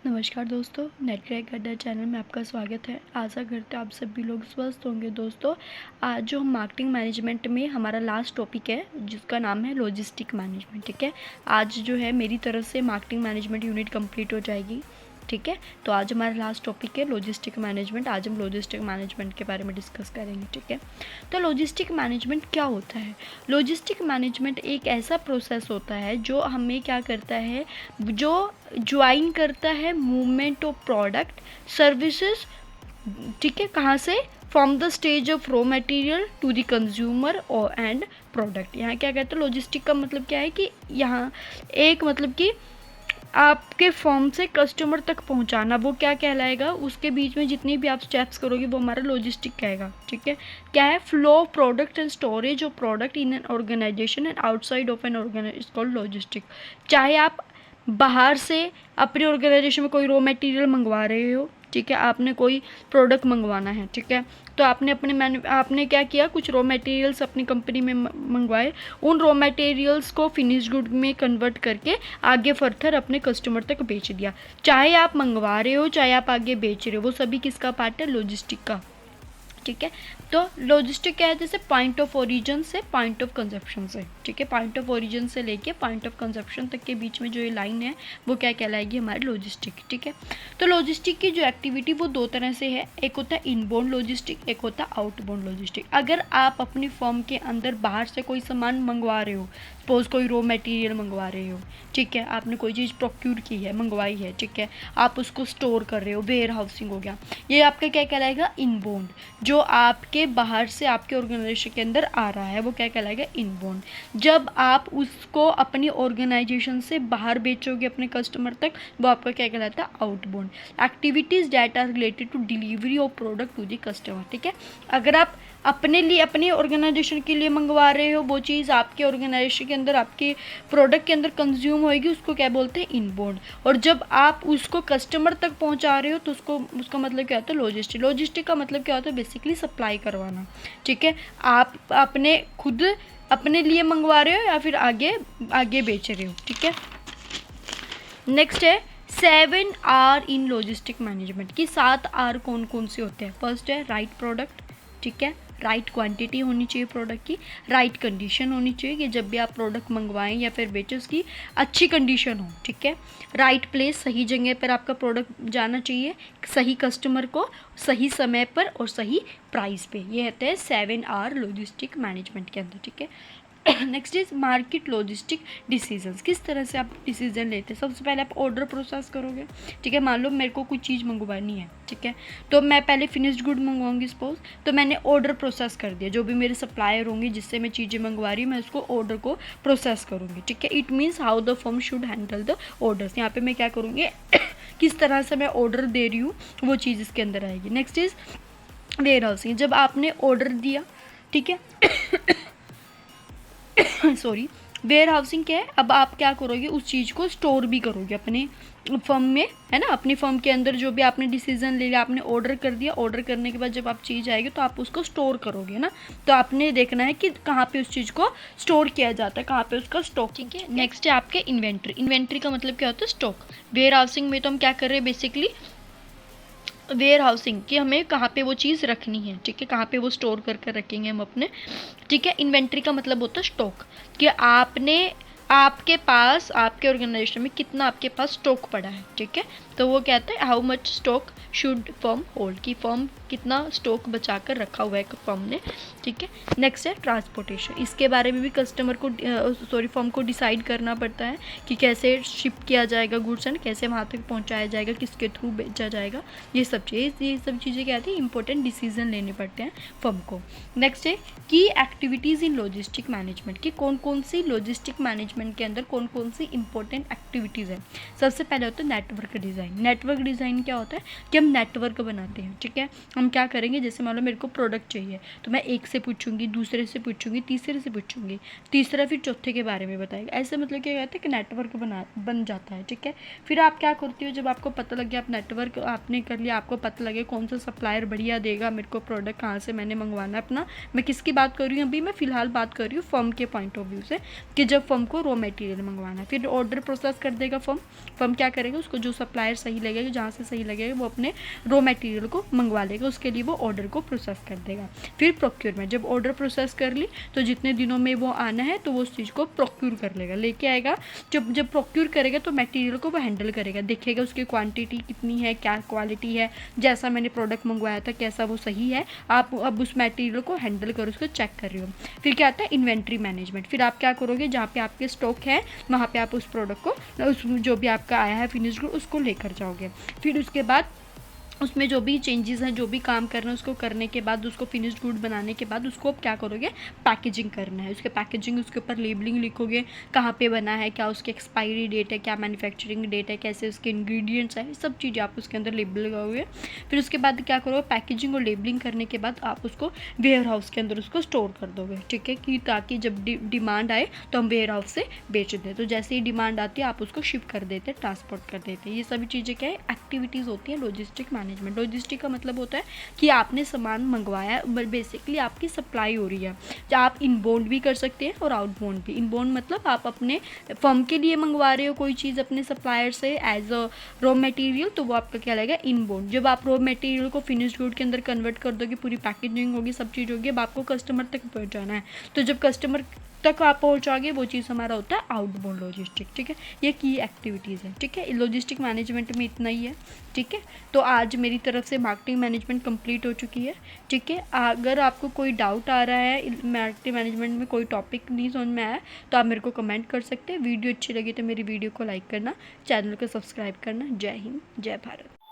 नमस्कार दोस्तों, net crack अड्डा चैनल में आपका स्वागत है। आशा करते हैं आप सभी लोग स्वस्थ होंगे। दोस्तों, आज जो हम मार्केटिंग मैनेजमेंट में हमारा लास्ट टॉपिक है जिसका नाम है लॉजिस्टिक मैनेजमेंट। ठीक है, आज जो है मेरी तरफ से मार्केटिंग मैनेजमेंट यूनिट कंप्लीट हो जाएगी। ठीक है, तो आज हमारा लास्ट टॉपिक है लॉजिस्टिक मैनेजमेंट। आज हम लॉजिस्टिक मैनेजमेंट के बारे में डिस्कस करेंगे। ठीक है, तो लॉजिस्टिक मैनेजमेंट क्या होता है? लॉजिस्टिक मैनेजमेंट एक ऐसा प्रोसेस होता है जो हमें क्या करता है, जो ज्वाइन करता है मूवमेंट ऑफ प्रोडक्ट सर्विसेज। ठीक है, कहाँ से? From the stage of raw material to the consumer और एंड प्रोडक्ट। यहाँ क्या कहते हैं, लॉजिस्टिक का मतलब क्या है कि यहाँ एक मतलब कि आपके फॉर्म से कस्टमर तक पहुंचाना, वो क्या कहलाएगा, उसके बीच में जितनी भी आप स्टेप्स करोगे वो हमारा लॉजिस्टिक कहेगा। ठीक है, क्या है? Flow of product and storage of product in an organization and outside of an organization called logistic. चाहे आप बाहर से अपनी ऑर्गेनाइजेशन में कोई रॉ मटेरियल मंगवा रहे हो, ठीक है, आपने कोई प्रोडक्ट मंगवाना है, ठीक है, तो आपने क्या किया, कुछ रॉ मटेरियल्स अपनी कंपनी में मंगवाए, उन रॉ मटेरियल्स को फिनिश गुड में कन्वर्ट करके आगे फर्दर अपने कस्टमर तक बेच दिया। चाहे आप मंगवा रहे हो चाहे आप आगे बेच रहे हो, वो सभी किसका पार्ट है? लॉजिस्टिक का। ठीक है, तो लॉजिस्टिक क्या है? जैसे पॉइंट ऑफ ओरिजिन से पॉइंट ऑफ कंजप्शन से, ठीक है, पॉइंट ऑफ ओरिजिन से लेके पॉइंट ऑफ कंजप्शन तक के बीच में जो ये लाइन है वो क्या कहलाएगी? हमारी लॉजिस्टिक। ठीक है, तो लॉजिस्टिक की जो एक्टिविटी वो दो तरह से है, एक होता है इनबाउंड लॉजिस्टिक, एक होता है आउटबाउंड लॉजिस्टिक। अगर आप अपनी फर्म के अंदर बाहर से कोई सामान मंगवा रहे हो, सपोज कोई रॉ मटेरियल मंगवा रहे हो, ठीक है, आपने कोई चीज़ प्रोक्यूर की है, मंगवाई है, ठीक है, आप उसको स्टोर कर रहे हो, वेयर हाउसिंग हो गया, ये आपका क्या कहलाएगा? इनबाउंड। जो आपके बाहर से आपके ऑर्गेनाइजेशन के अंदर आ रहा है वो क्या कहलाएगा? इनबाउंड। जब आप उसको अपनी ऑर्गेनाइजेशन से बाहर बेचोगे अपने कस्टमर तक, वो आपका क्या कहलाता है? Outbound. Activities that are related to delivery of product to the customer. ठीक है, अगर आप अपने लिए अपनी ऑर्गेनाइजेशन के लिए मंगवा रहे हो, वो चीज़ आपके ऑर्गेनाइजेशन के अंदर आपके प्रोडक्ट के अंदर कंज्यूम होएगी, उसको क्या बोलते हैं? इनबाउंड। और जब आप उसको कस्टमर तक पहुंचा रहे हो तो उसका मतलब क्या होता है? लॉजिस्टिक। लॉजिस्टिक का मतलब क्या होता है? बेसिकली सप्लाई करवाना। ठीक है, आप अपने खुद अपने लिए मंगवा रहे हो या फिर आगे आगे बेच रहे हो। ठीक है, नेक्स्ट है 7R इन लॉजिस्टिक मैनेजमेंट की। 7R कौन कौन से होते हैं? फर्स्ट है राइट प्रोडक्ट, ठीक है, राइट क्वांटिटी होनी चाहिए प्रोडक्ट की, राइट कंडीशन होनी चाहिए कि जब भी आप प्रोडक्ट मंगवाएं या फिर बेचें उसकी अच्छी कंडीशन हो। ठीक है, राइट प्लेस, सही जगह पर आपका प्रोडक्ट जाना चाहिए, सही कस्टमर को सही समय पर और सही प्राइस पे। ये होते हैं 7R लॉजिस्टिक मैनेजमेंट के अंदर। ठीक है, next is market logistic decisions. किस तरह से आप डिसीजन लेते हैं? सबसे पहले आप ऑर्डर प्रोसेस करोगे। ठीक है, मान लो मेरे को कोई चीज़ मंगवानी है, ठीक है, तो मैं पहले फिनिश्ड गुड मंगवाऊंगी सपोज, तो मैंने ऑर्डर प्रोसेस कर दिया। जो भी मेरे सप्लायर होंगे जिससे मैं चीज़ें मंगवा रही हूँ, मैं उसको ऑर्डर को प्रोसेस करूँगी। ठीक है, it means how the firm should handle the orders. यहाँ पे मैं क्या करूँगी किस तरह से मैं ऑर्डर दे रही हूँ वो चीज़ इसके अंदर आएगी। Next is warehousing. जब आपने ऑर्डर दिया, ठीक है सॉरी, वेयर हाउसिंग क्या है? अब आप क्या करोगे, उस चीज़ को स्टोर भी करोगे अपने फर्म में, है ना, अपनी फर्म के अंदर। जो भी आपने डिसीजन ले लिया, आपने ऑर्डर कर दिया, ऑर्डर करने के बाद जब आप चीज़ आएगी तो आप उसको स्टोर करोगे ना, तो आपने देखना है कि कहाँ पे उस चीज़ को स्टोर किया जाता है, कहाँ पे उसका स्टॉक। ठीक है, नेक्स्ट है आपके इन्वेंट्री। इन्वेंट्री का मतलब क्या होता है? स्टॉक। वेयर हाउसिंग में तो हम क्या कर रहे हैं, बेसिकली वेयर हाउसिंग कि हमें कहाँ पे वो चीज़ रखनी है, ठीक है, कहाँ पे वो स्टोर करके रखेंगे हम अपने। ठीक है, इन्वेंट्री का मतलब होता है स्टॉक, कि आपके पास आपके ऑर्गेनाइजेशन में कितना आपके पास स्टॉक पड़ा है। ठीक है, तो वो कहते हैं how much stock should firm hold, कि फर्म कितना स्टॉक बचा कर रखा हुआ है फर्म ने। ठीक है, नेक्स्ट है ट्रांसपोर्टेशन। इसके बारे में भी कस्टमर को फर्म को डिसाइड करना पड़ता है कि कैसे शिप किया जाएगा गुड्स एंड कैसे वहाँ तक पहुँचाया जाएगा, किसके थ्रू बेचा जाएगा। ये सब चीज़ें क्या थी, इंपॉर्टेंट डिसीजन लेने पड़ते हैं फर्म को। नेक्स्ट है की एक्टिविटीज़ इन लॉजिस्टिक मैनेजमेंट, की कौन कौन सी लॉजिस्टिक मैनेजमेंट के अंदर कौन कौन सी इंपॉर्टेंट एक्टिविटीज़ है। सबसे पहले होता है नेटवर्क डिज़ाइन। नेटवर्क डिज़ाइन क्या होता है कि हम नेटवर्क बनाते हैं। ठीक है, हम हम क्या करेंगे, जैसे मान लो मेरे को प्रोडक्ट चाहिए तो मैं एक से पूछूंगी, दूसरे से पूछूंगी, तीसरे से पूछूंगी, तीसरा फिर चौथे के बारे में बताएगा। ऐसे मतलब क्या कहते हैं कि नेटवर्क बन जाता है। ठीक है, फिर आप क्या करती हो, जब आपको पता लग गया, आप नेटवर्क आपने कर लिया, आपको पता लगे कौन सा सप्लायर बढ़िया देगा मेरे को प्रोडक्ट, कहाँ से मैंने मंगवाना है अपना। मैं किसकी बात कर रही हूँ अभी, मैं फ़िलहाल बात कर रही हूँ फर्म के पॉइंट ऑफ व्यू से, कि जब फर्म को रॉ मटेरियल मंगवाना है, फिर ऑर्डर प्रोसेस कर देगा फर्म क्या करेगा, उसको जो सप्लायर सही लगेगा, जहाँ से सही लगेगा वो अपने रॉ मटेरियल को मंगवा लेगा, उसके लिए वो ऑर्डर को प्रोसेस कर देगा। फिर प्रोक्योरमेंट, जब ऑर्डर प्रोसेस कर ली तो जितने दिनों में वो आना है तो वो उस चीज़ को प्रोक्यूर कर लेगा, लेके आएगा। जब प्रोक्यूर करेगा तो मटेरियल को वो हैंडल करेगा, देखेगा उसकी क्वांटिटी कितनी है, क्या क्वालिटी है, जैसा मैंने प्रोडक्ट मंगवाया था कैसा वो सही है, आप अब उस मटेरियल को हैंडल करो, उसको चेक कर रहे हो। फिर क्या आता है इन्वेंट्री मैनेजमेंट, फिर आप क्या करोगे, जहाँ पे आपके स्टॉक है वहाँ पे आप उस प्रोडक्ट को, उस जो भी आपका आया है फिनिश गुड, उसको लेकर जाओगे। फिर उसके बाद उसमें जो भी चेंजेस हैं, जो भी काम करना है उसको करने के बाद, उसको फिनिश्ड गुड बनाने के बाद उसको अब क्या करोगे, पैकेजिंग करना है। उसके पैकेजिंग, उसके ऊपर लेबलिंग लिखोगे, कहाँ पे बना है, क्या उसकी एक्सपायरी डेट है, क्या मैन्युफैक्चरिंग डेट है, कैसे उसके इंग्रेडिएंट्स हैं, सब चीज़ें आप उसके अंदर लेबल लगाओगे। फिर उसके बाद क्या करोगे, पैकेजिंग और लेबलिंग करने के बाद आप उसको वेयर हाउस के अंदर उसको स्टोर कर दोगे। ठीक है, कि ताकि जब डिमांड आए तो हम वेयर हाउस से बेच दें, तो जैसे ही डिमांड आती है आप उसको शिप कर देते हैं, ट्रांसपोर्ट कर देते हैं। ये सभी चीज़ें क्या है, एक्टिविटीज़ होती हैं लॉजिस्टिक मैनेजमेंट। लॉजिस्टिक का मतलब होता है कि आपने सामान मंगवाया, बेसिकली आपकी सप्लाई हो रही है। आप इनबाउंड भी कर सकते हैं और आउटबाउंड भी। इनबाउंड मतलब आप अपने फर्म के लिए मंगवा रहे हो कोई चीज़ अपने सप्लायर से एज अ रॉ मटेरियल, तो वो आपका क्या लगेगा, इनबाउंड। जब आप रॉ मटेरियल को फिनिश गुड के अंदर कन्वर्ट कर दोगे, पूरी पैकेजिंग होगी, सब चीज़ होगी, अब आपको कस्टमर तक पहुँचाना है, तो जब कस्टमर तक आप पहुँचाओगे वो चीज़ हमारा होता है आउटबाउंड लॉजिस्टिक। ठीक है, ये की एक्टिविटीज़ है। ठीक है, लॉजिस्टिक मैनेजमेंट में इतना ही है। ठीक है, तो आज मेरी तरफ से मार्केटिंग मैनेजमेंट कंप्लीट हो चुकी है। ठीक है, अगर आपको कोई डाउट आ रहा है मार्केटिंग मैनेजमेंट में, कोई टॉपिक नहीं समझ में आया, तो आप मेरे को कमेंट कर सकते हैं। वीडियो अच्छी लगी तो मेरी वीडियो को लाइक करना, चैनल को सब्सक्राइब करना। जय हिंद, जय भारत।